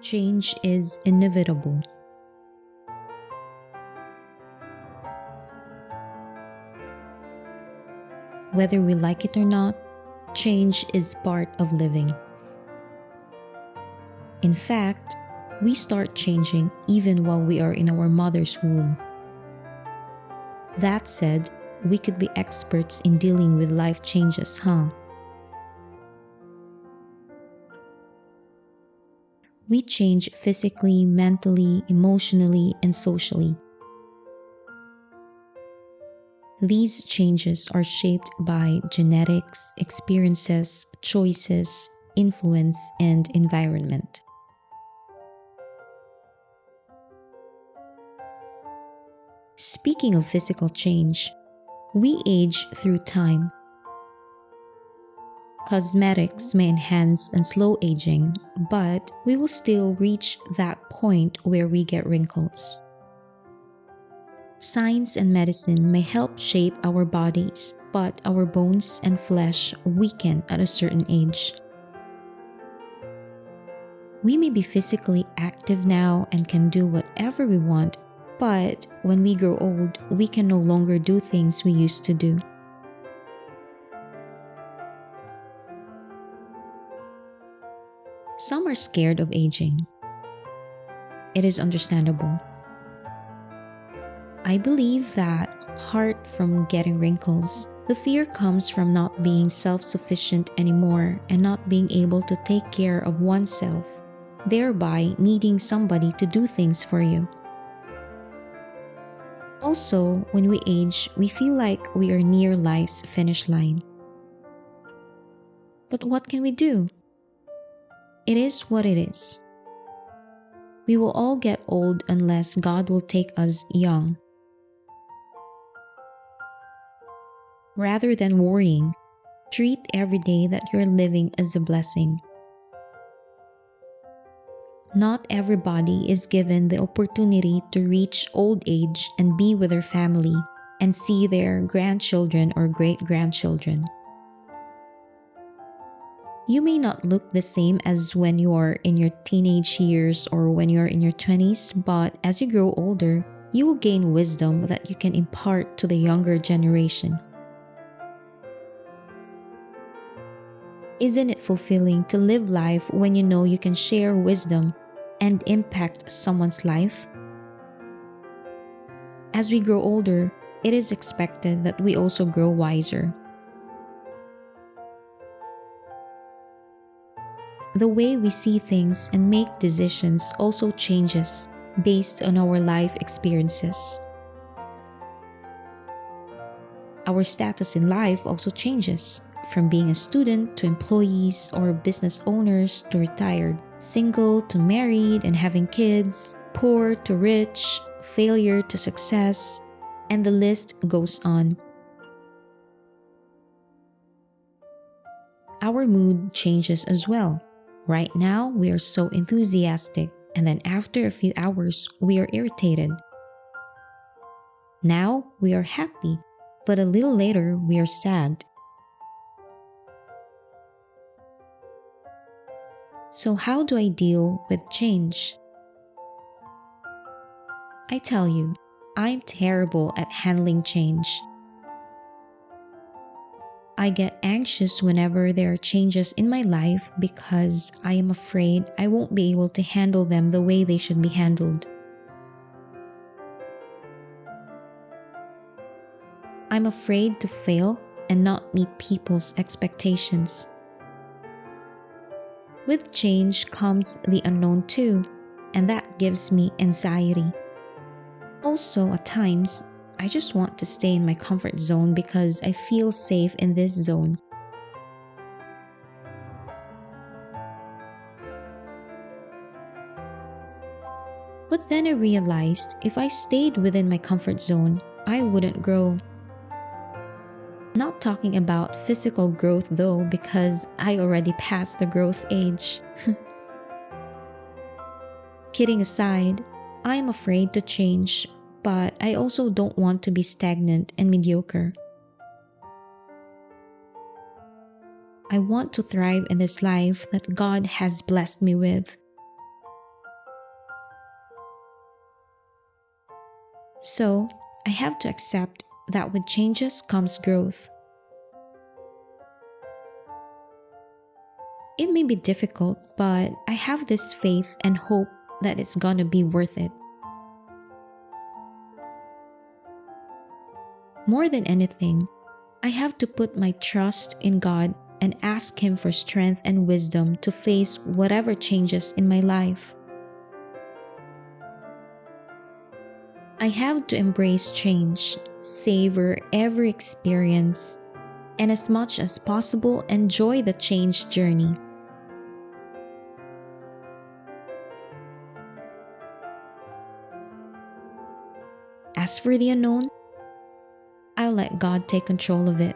Change is inevitable. Whether we like it or not, change is part of living. In fact, we start changing even while we are in our mother's womb. That said, we could be experts in dealing with life changes, huh? We change physically, mentally, emotionally, and socially. These changes are shaped by genetics, experiences, choices, influence, and environment. Speaking of physical change, we age through time. Cosmetics may enhance and slow aging, but we will still reach that point where we get wrinkles. Science and medicine may help shape our bodies, but our bones and flesh weaken at a certain age. We may be physically active now and can do whatever we want, but when we grow old, we can no longer do things we used to do. Some are scared of aging. It is understandable. I believe that, apart from getting wrinkles, the fear comes from not being self-sufficient anymore and not being able to take care of oneself, thereby needing somebody to do things for you. Also, when we age, we feel like we are near life's finish line. But what can we do? It is what it is. We will all get old unless God will take us young. Rather than worrying, treat every day that you're living as a blessing. Not everybody is given the opportunity to reach old age and be with their family and see their grandchildren or great-grandchildren. You may not look the same as when you are in your teenage years or when you are in your 20s, but as you grow older, you will gain wisdom that you can impart to the younger generation. Isn't it fulfilling to live life when you know you can share wisdom and impact someone's life? As we grow older, it is expected that we also grow wiser. The way we see things and make decisions also changes based on our life experiences. Our status in life also changes, from being a student to employees or business owners to retired, single to married and having kids, poor to rich, failure to success, and the list goes on. Our mood changes as well. Right now, we are so enthusiastic, and then after a few hours, we are irritated. Now, we are happy, but a little later, we are sad. So how do I deal with change? I tell you, I'm terrible at handling change. I get anxious whenever there are changes in my life because I am afraid I won't be able to handle them the way they should be handled. I'm afraid to fail and not meet people's expectations. With change comes the unknown too, and that gives me anxiety. Also, at times, I just want to stay in my comfort zone because I feel safe in this zone. But then I realized if I stayed within my comfort zone, I wouldn't grow. Not talking about physical growth though, because I already passed the growth age. Kidding aside, I am afraid to change, but I also don't want to be stagnant and mediocre. I want to thrive in this life that God has blessed me with. So, I have to accept that with changes comes growth. It may be difficult, but I have this faith and hope that it's gonna be worth it. More than anything, I have to put my trust in God and ask Him for strength and wisdom to face whatever changes in my life. I have to embrace change, savor every experience, and as much as possible enjoy the change journey. As for the unknown, I'll let God take control of it.